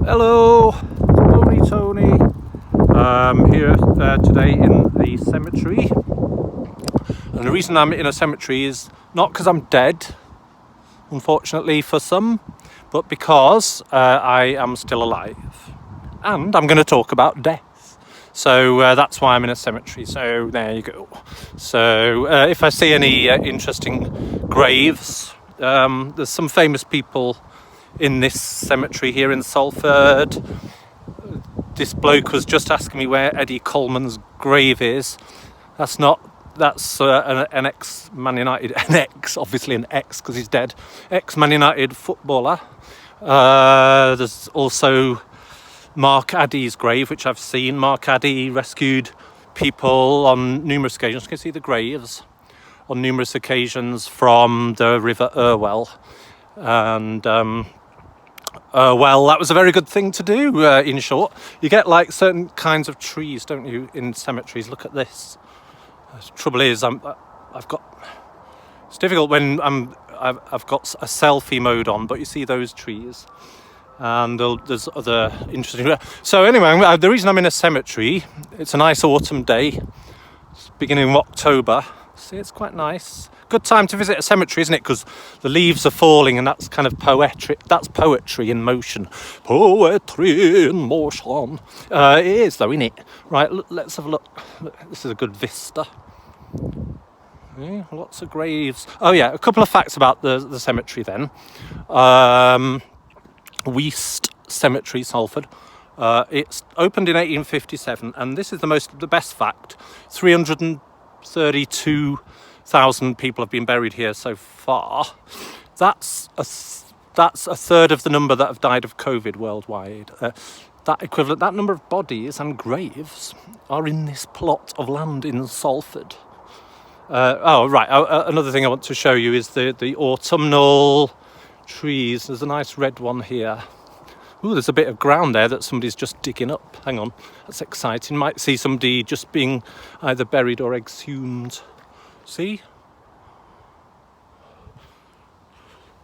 Hello, Bony Tony. Here today in a cemetery, and the reason I'm in a cemetery is not because I'm dead, unfortunately for some, but because I am still alive, and I'm going to talk about death. So that's why I'm in a cemetery. So there you go. So if I see any interesting graves, there's some famous people in this cemetery here in Salford. This bloke was just asking me where Eddie Coleman's grave is. That's an ex-Man United, obviously an ex because he's dead, ex-Man United footballer. There's also Mark Addy's grave, which I've seen. Mark Addy rescued people on numerous occasions. You can see the graves on numerous occasions from the River Irwell. And well, that was a very good thing to do, in short. You get like certain kinds of trees, don't you, in cemeteries? Look at this. The trouble is, it's difficult when I've got a selfie mode on, but you see those trees. And there's other interesting... So anyway, the reason I'm in a cemetery, it's a nice autumn day. It's beginning of October. See, it's quite nice. Good time to visit a cemetery, isn't it? Because the leaves are falling, and that's kind of poetry. That's poetry in motion. Poetry in motion. It is, though, isn't it? Right, let's have a look. This is a good vista. Yeah, lots of graves. Oh, yeah, a couple of facts about the cemetery then. Weast Cemetery, Salford. It's opened in 1857, and this is the best fact. 332,000 people have been buried here so far. That's a third of the number that have died of COVID worldwide. That number of bodies and graves are in this plot of land in Salford. Another thing I want to show you is the autumnal trees. There's a nice red one here. Ooh, there's a bit of ground there that somebody's just digging up. Hang on, that's exciting. Might see somebody just being either buried or exhumed. See?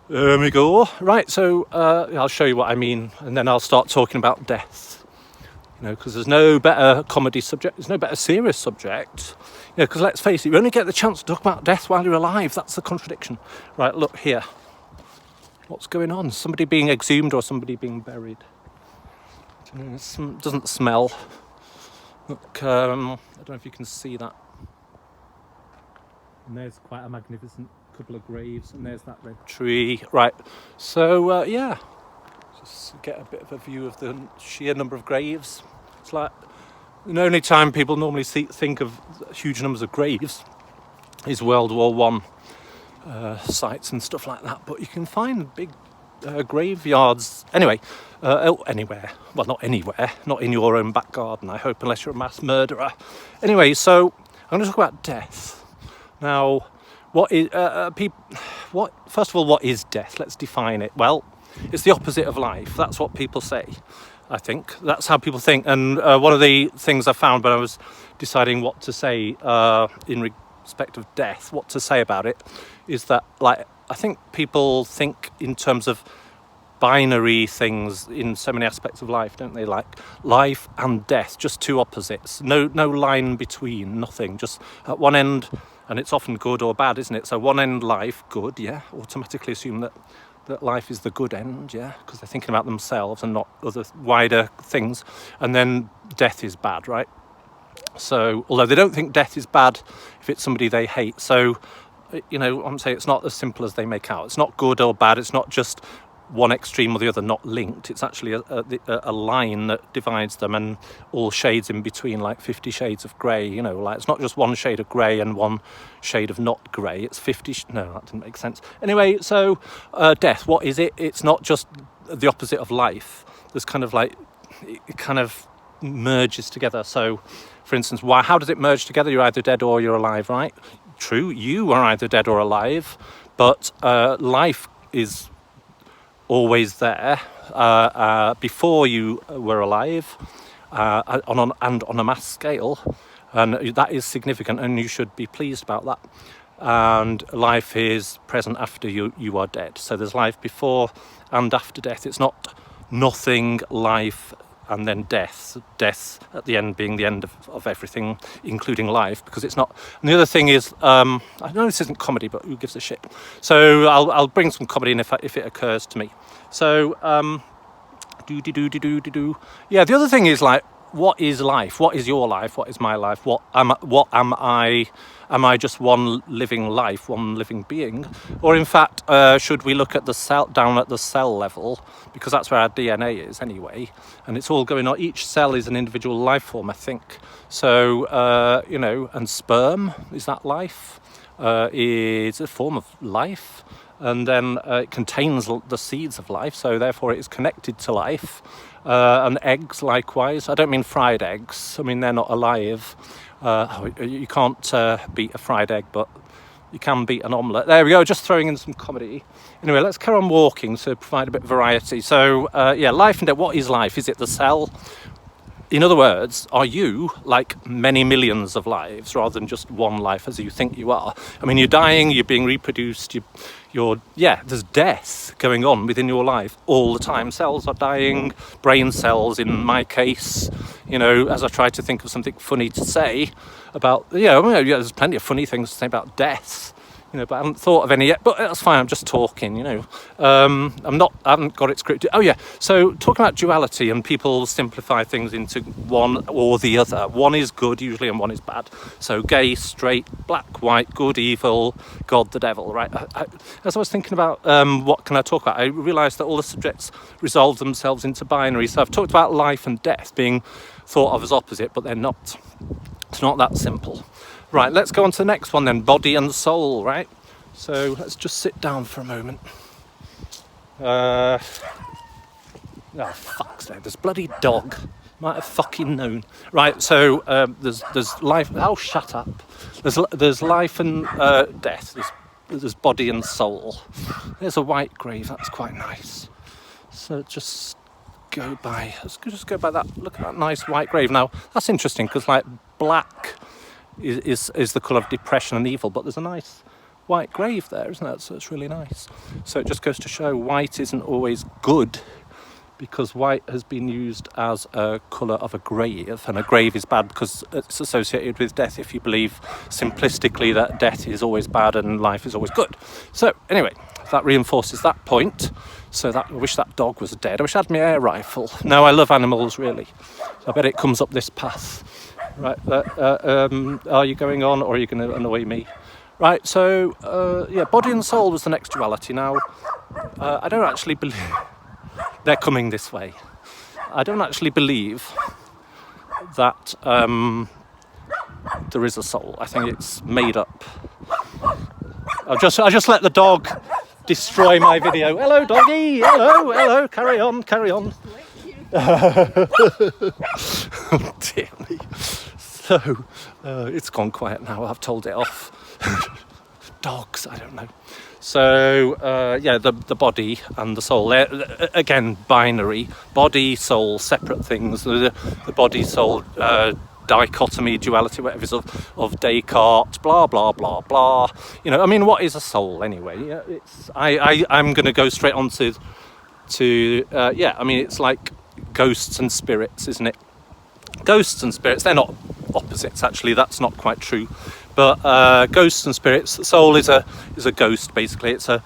There we go. Right, so I'll show you what I mean, and then I'll start talking about death. You know, because there's no better comedy subject, there's no better serious subject. You know, because let's face it, you only get the chance to talk about death while you're alive. That's the contradiction. Right, look here. What's going on? Somebody being exhumed or somebody being buried? It doesn't smell. Look, I don't know if you can see that. And there's quite a magnificent couple of graves, and there's that red tree. Right, so yeah, just get a bit of a view of the sheer number of graves. It's like the only time people normally think of huge numbers of graves is World War One. Sites and stuff like that, but you can find big graveyards anywhere. Well, not anywhere, not in your own back garden, I hope, unless you're a mass murderer. Anyway, so I'm going to talk about death now. First of all, what is death? Let's define it. Well, it's the opposite of life. That's what people say. I think that's how people think. And one of the things I found when I was deciding what to say in respect of death, what to say about it, is that, like, I think people think in terms of binary things in so many aspects of life, don't they? Like life and death, just two opposites. No line between, nothing. Just at one end, and it's often good or bad, isn't it? So one end, life, good, yeah. Automatically assume that life is the good end, yeah, because they're thinking about themselves and not other wider things. And then death is bad, right? So, although they don't think death is bad if it's somebody they hate. So, you know, I'm saying it's not as simple as they make out. It's not good or bad. It's not just one extreme or the other not linked. It's actually a line that divides them, and all shades in between, like 50 shades of grey, you know, like it's not just one shade of grey and one shade of not grey. It's 50... No, that didn't make sense. Anyway, so death, what is it? It's not just the opposite of life. There's kind of like... It kind of merges together. So, for instance, how does it merge together? You're either dead or you're alive, right? True, you are either dead or alive, but life is always there before you were alive, on a mass scale, and that is significant, and you should be pleased about that. And life is present after you are dead. So there's life before and after death. It's not nothing, life, and then death. Death at the end being the end of everything, including life, because it's not. And the other thing is, I know this isn't comedy, but who gives a shit? So I'll bring some comedy in if it occurs to me. So yeah. The other thing is, like, what is life? What is your life? What is my life? What am I? Am I just one living life, one living being? Or in fact, should we look at the cell, down at the cell level, because that's where our DNA is anyway, and it's all going on. Each cell is an individual life form, I think. So, you know, and sperm, is that life? Is a form of life. And then it contains the seeds of life, so therefore it is connected to life. And eggs, likewise. I don't mean fried eggs. I mean, they're not alive. You can't beat a fried egg, but you can beat an omelette. There we go, just throwing in some comedy. Anyway, let's carry on walking to provide a bit of variety. So, yeah, life and death. What is life? Is it the cell? In other words, are you like many millions of lives rather than just one life as you think you are? I mean, you're dying, you're being reproduced, there's death going on within your life all the time. Cells are dying, brain cells in my case, you know, as I try to think of something funny to say about, there's plenty of funny things to say about death. You know, but I haven't thought of any yet. But that's fine. I'm just talking. You know, I haven't got it scripted. Oh yeah. So talking about duality, and people simplify things into one or the other. One is good usually, and one is bad. So gay, straight, black, white, good, evil, God, the devil. Right. As I was thinking about what can I talk about, I realised that all the subjects resolve themselves into binary. So I've talked about life and death being thought of as opposite, but they're not. It's not that simple. Right, let's go on to the next one then, body and soul, right? So let's just sit down for a moment. Oh, fuck's sake, there's a bloody dog. Might have fucking known. Right, so there's life. Oh, shut up. There's life and death. There's body and soul. There's a white grave. That's quite nice. So just go by. Let's just go by that. Look at that nice white grave. Now that's interesting because like black is the colour of depression and evil, but there's a nice white grave there, isn't it? So it's really nice. So it just goes to show white isn't always good, because white has been used as a colour of a grave, and a grave is bad because it's associated with death, if you believe simplistically that death is always bad and life is always good. So anyway, that reinforces that point. So I wish that dog was dead. I wish I had my air rifle. No, I love animals, really. So I bet it comes up this path. Right, are you going on, or are you going to annoy me? Right, so, yeah, body and soul was the next duality. Now, I don't actually believe... They're coming this way. I don't actually believe that there is a soul. I think it's made up. I'll just let the dog destroy my video. Hello, doggy. Hello. Carry on. Oh, dear me. So, it's gone quiet now. I've told it off. Dogs, I don't know. So, yeah, the body and the soul. They're, again, binary. Body, soul, separate things. The body-soul dichotomy, duality, whatever it is, of Descartes, blah, blah, blah, blah. You know, I mean, what is a soul, anyway? I'm going to go straight on to yeah, I mean, it's like ghosts and spirits, isn't it? Ghosts and spirits, they're not opposites, actually. That's not quite true. But ghosts and spirits, the soul is a ghost, basically. It's a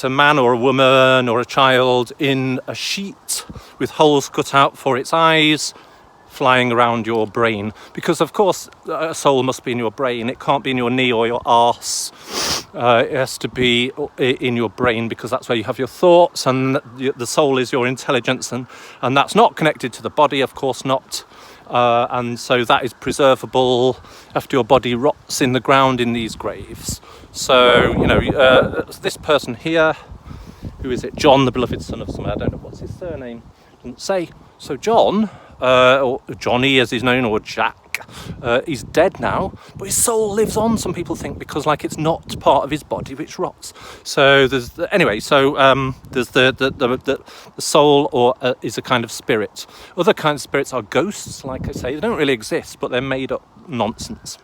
man or a woman or a child in a sheet with holes cut out for its eyes, flying around your brain. Because, of course, a soul must be in your brain. It can't be in your knee or your arse. It has to be in your brain, because that's where you have your thoughts, and the soul is your intelligence, and that's not connected to the body, of course not. And so that is preservable after your body rots in the ground in these graves. So, you know, this person here, who is it? John, the beloved son of somebody. I don't know what's his surname. Doesn't say. So John, or Johnny as he's known, or Jack, he's dead now, but his soul lives on, some people think, because like it's not part of his body which rots. So there's there's the soul, or is a kind of spirit. Other kinds of spirits are ghosts, like I say. They don't really exist, but they're made up nonsense.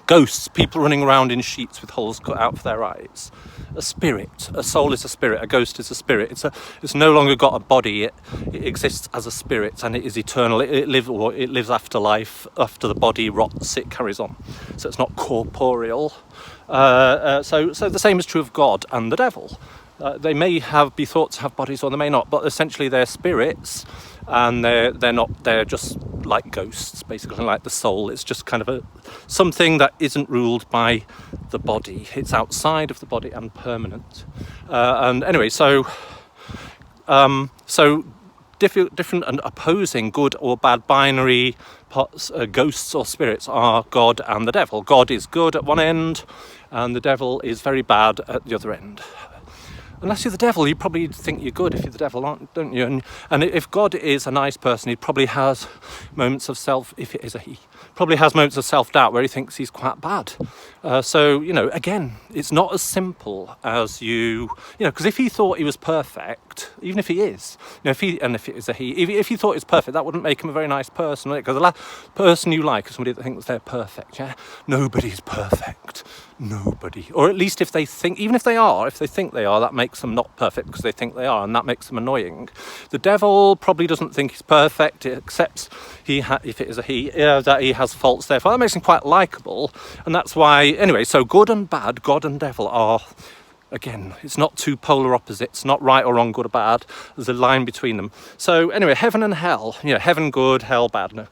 Ghosts, people running around in sheets with holes cut out for their eyes. a spirit. A soul is a spirit. A ghost is a spirit. It's no longer got a body. It exists as a spirit, and it is eternal. It lives after life. After the body rots, it carries on. So it's not corporeal. So the same is true of God and the devil. They may be thought to have bodies, or they may not, but essentially they're spirits, and they're just like ghosts, basically, like the soul. It's just kind of something that isn't ruled by the body. It's outside of the body and permanent. And anyway, so different and opposing good or bad binary parts, ghosts or spirits, are God and the devil. God is good at one end, and the devil is very bad at the other end. Unless you're the devil, you probably think you're good if you're the devil, don't you? And if God is a nice person, he probably has moments of if it is a he, probably has moments of self-doubt where he thinks he's quite bad. So, again, it's not as simple as because if he thought he was perfect, even if he is, if it is a he, if he thought he was perfect, that wouldn't make him a very nice person, because the last person you like is somebody that thinks they're perfect, yeah? Nobody's perfect. Nobody. Or at least if they think they think they are, that makes them not perfect because they think they are, and that makes them annoying. The devil probably doesn't think he's perfect, except if it is a he, that he has faults, therefore that makes him quite likeable. And that's why, anyway, so good and bad, God and devil are, again, it's not two polar opposites, not right or wrong, good or bad. There's a line between them. So anyway, heaven and hell, heaven good, hell bad. No,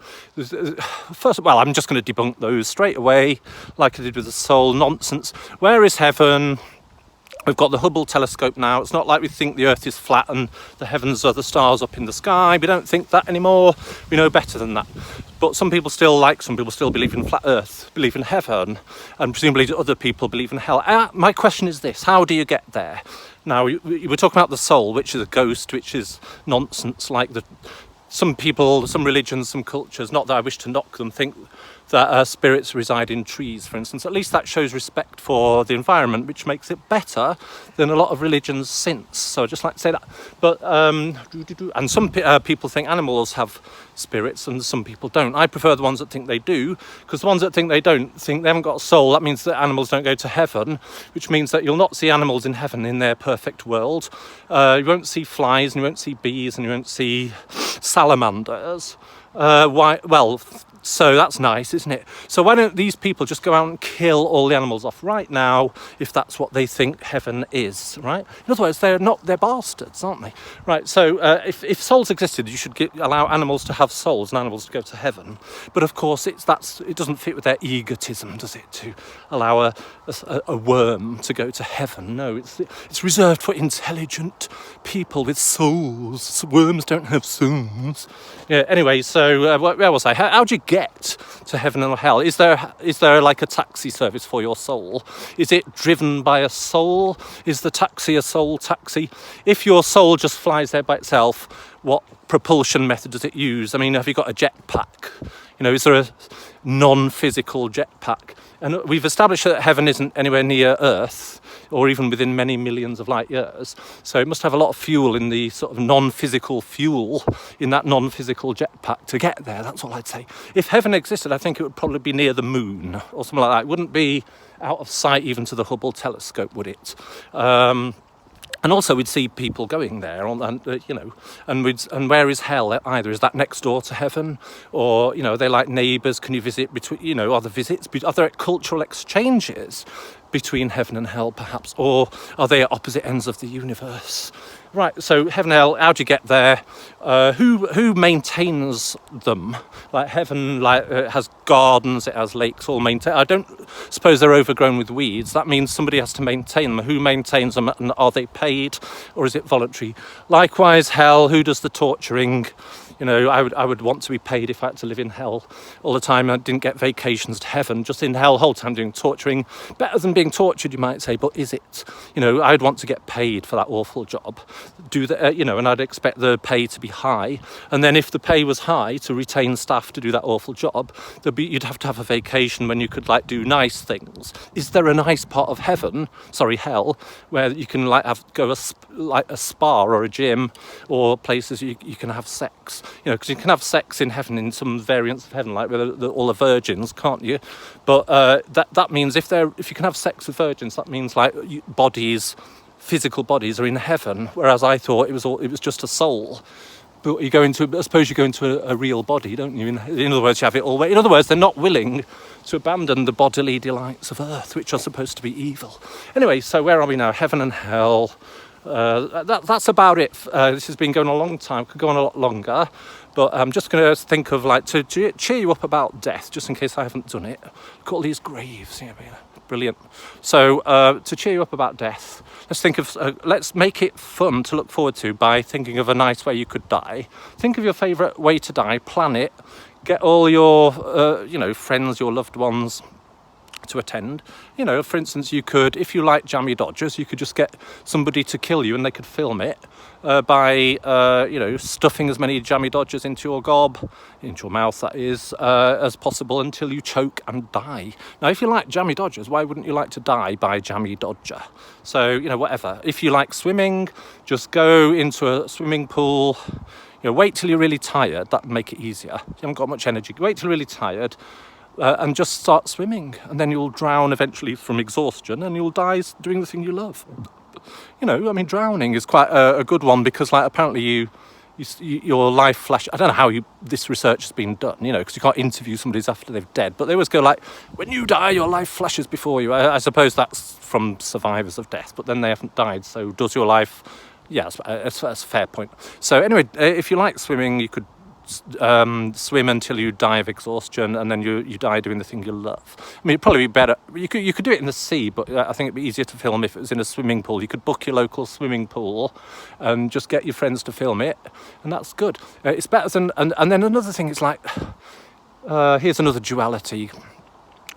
first, well, I'm just going to debunk those straight away, like I did with the soul. Nonsense. Where is heaven? We've got the Hubble telescope now. It's not like we think the Earth is flat and the heavens are the stars up in the sky. We don't think that anymore. We know better than that. But some people still believe in flat Earth, believe in heaven, and presumably other people believe in hell. My question is this: how do you get there? Now, we were talking about the soul, which is a ghost, which is nonsense. Like some people, some religions, some cultures, not that I wish to knock them, think that spirits reside in trees, for instance. At least that shows respect for the environment, which makes it better than a lot of religions since. So I'd just like to say that. But and some people think animals have spirits, and some people don't. I prefer the ones that think they do, because the ones that think they don't think they haven't got a soul. That means that animals don't go to heaven, which means that you'll not see animals in heaven in their perfect world. You won't see flies, and you won't see bees, and you won't see salamanders. Why? Well, so that's nice, isn't it? So why don't these people just go out and kill all the animals off right now, if that's what they think heaven is, right? In other words, they're bastards, aren't they? Right, so if souls existed, you should allow animals to have souls and animals to go to heaven. But of course, it doesn't fit with their egotism, does it, to allow a worm to go to heaven? No, it's reserved for intelligent people with souls. Worms don't have souls. Yeah, anyway, so where was I? How do you get to heaven and hell? Is there like a taxi service for your soul? Is it driven by a soul? Is the taxi a soul taxi? If your soul just flies there by itself, what propulsion method does it use? I mean, have you got a jetpack? Is there a non-physical jetpack? And we've established that heaven isn't anywhere near Earth, or even within many millions of light years. So it must have a lot of fuel in the sort of non-physical fuel in that non-physical jetpack to get there. That's all I'd say. If heaven existed, I think it would probably be near the moon or something like that. It wouldn't be out of sight even to the Hubble telescope, would it? And also we'd see people going there, and where is hell? Either is that next door to heaven, or are they like neighbours? Can you visit between? Are there cultural exchanges between heaven and hell, perhaps, or are they at opposite ends of the universe? Right, so heaven and hell, how do you get there? Who maintains them? Like heaven, it has gardens, it has lakes, all maintained. I don't suppose they're overgrown with weeds. That means somebody has to maintain them. Who maintains them, and are they paid, or is it voluntary? Likewise, hell, who does the torturing? I would want to be paid if I had to live in hell all the time. I didn't get vacations to heaven, just in hell, whole time doing torturing. Better than being tortured, you might say, but is it? I'd want to get paid for that awful job. do the, you know, and I'd expect the pay to be high. And then if the pay was high to retain staff to do that awful job, you'd have to have a vacation when you could like do nice things. Is there a nice part of hell, where you can like go like a spa or a gym or places you can have sex? You know, because you can have sex in heaven in some variants of heaven, like with all the virgins, can't you? But that means if you can have sex with virgins, that means like physical bodies are in heaven, whereas I thought it was just a soul. But I suppose you go into a real body, don't you? In other words, you have it all. In other words, they're not willing to abandon the bodily delights of earth, which are supposed to be evil. Anyway, so where are we now? Heaven and hell. That's about it. This has been going a long time. Could go on a lot longer. But I'm just going to think of like to cheer you up about death, just in case I haven't done it. Look at all these graves. Yeah, brilliant. So to cheer you up about death, let's make it fun to look forward to by thinking of a nice way you could die. Think of your favourite way to die. Plan it. Get all your friends, your loved ones to attend. You know, for instance, you could, if you like jammy dodgers, you could just get somebody to kill you and they could film it by stuffing as many jammy dodgers into your gob, into your mouth that is, as possible until you choke and die. Now if you like jammy dodgers, why wouldn't you like to die by jammy dodger? So, you know, whatever. If you like swimming, just go into a swimming pool. You know, wait till you're really tired. That'd make it easier. You haven't got much energy. Wait till you're really tired. And just start swimming, and then you'll drown eventually from exhaustion, and you'll die doing the thing you love. You know, I mean, drowning is quite a good one, because like apparently your life flash. I don't know how this research has been done, you know, because you can't interview somebody after they're dead, but they always go like, when you die, your life flashes before you. I suppose that's from survivors of death, but then they haven't died, so does your life? Yeah, that's a fair point. So anyway, if you like swimming, you could swim until you die of exhaustion, and then you die doing the thing you love. I mean, it'd probably be better. You could do it in the sea, but I think it'd be easier to film if it was in a swimming pool. You could book your local swimming pool and just get your friends to film it, and that's good. It's better than. And then another thing is like, here's another duality: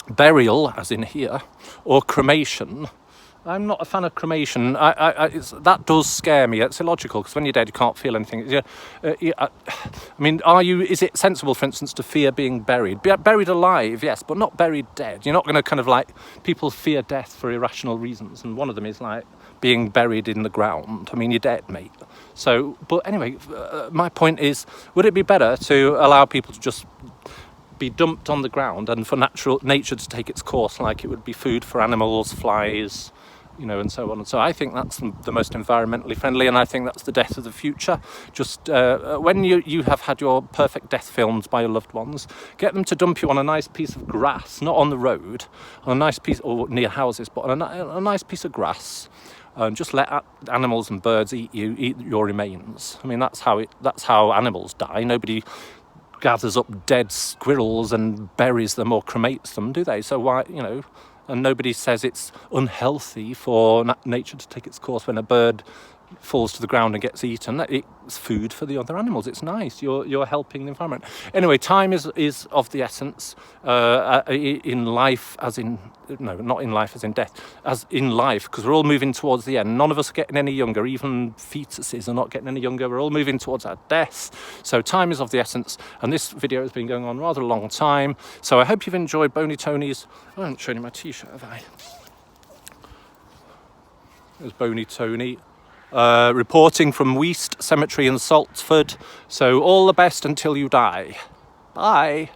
burial, as in here, or cremation. I'm not a fan of cremation. That does scare me. It's illogical, because when you're dead, you can't feel anything. I mean, is it sensible, for instance, to fear being buried? Buried alive, yes, but not buried dead. You're not going to kind of like, people fear death for irrational reasons, and one of them is like being buried in the ground. I mean, you're dead, mate. So, but anyway, my point is, would it be better to allow people to just be dumped on the ground and for nature to take its course, like it would be food for animals, flies, you know, and so on. And so I think that's the most environmentally friendly, and I think that's the death of the future. Just when you have had your perfect death filmed by your loved ones, get them to dump you on a nice piece of grass, not on the road, on a nice piece, or near houses, but on a nice piece of grass, and just let animals and birds eat your remains. I mean, that's how animals die. Nobody gathers up dead squirrels and buries them or cremates them, do they? So why, you know? And nobody says it's unhealthy for nature to take its course when a bird falls to the ground and gets eaten. It's food for the other animals. It's nice. You're helping the environment. Anyway, time is of the essence in life, as in not in life as in death, as in life, because we're all moving towards the end. None of us are getting any younger. Even fetuses are not getting any younger. We're all moving towards our death. So time is of the essence. And this video has been going on rather a long time. So I hope you've enjoyed Bony Tony's. I haven't shown you my t-shirt, have I? There's Bony Tony. Reporting from Weast Cemetery in Salford. So all the best until you die. Bye.